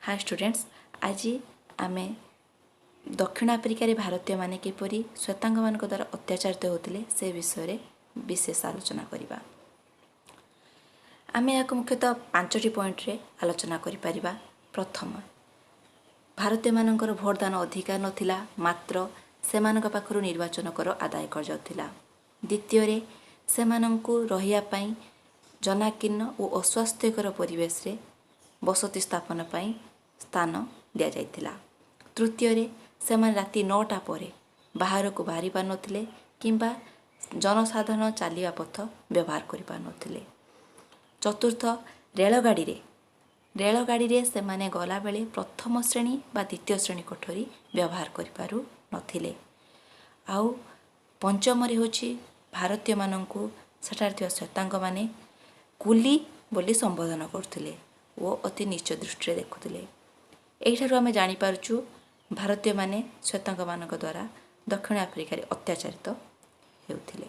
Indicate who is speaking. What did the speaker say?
Speaker 1: Hi students, आज आम दक्षिण आफ्रिकार भारतीय माने किपरि श्वेतांग मान द्वारा अत्याचारित होते से विषय विशेष आलोचना करवा। आम या मुख्यतः 5टी पॉइंट्रे आलोचना करिपरिबा। प्रथम, भारतीय मानकर भोटदान अधिकार नथिला, मात्र सेमानक पाखरु निर्वाचन कर आदाय कर जाउथिला। द्वितीय, सेमानंकु रहिया पई जनाकीर्ण और अस्वास्थ्यकर परिवेश रे बसति स्थापन पई स्थान दिया जाइथिला। तृतीय, सेमान राति 9टा पर बाहर को बाहरी पार नथिले किंबा जनसाधारण चलिया पथ व्यवहार करि पार नथिले। चतुर्थ, रेलगाड़ी रे सेमाने गला बेले प्रथम श्रेणी बा द्वितीय श्रेणी कोठरी व्यवहार करि पारु नथिले। आउ पंचम रे होछि भारतीय मानंकु सेठार थिया श्वेतांग माने कुली बोली संबोधन करथिले ओ अति नीच दृष्टि देखुथिले। एठारु आमे जानि पारुछु भारतीय माने श्वेतांग मानक द्वारा दक्षिण आफ्रिका रे अत्याचारित हेउथिले।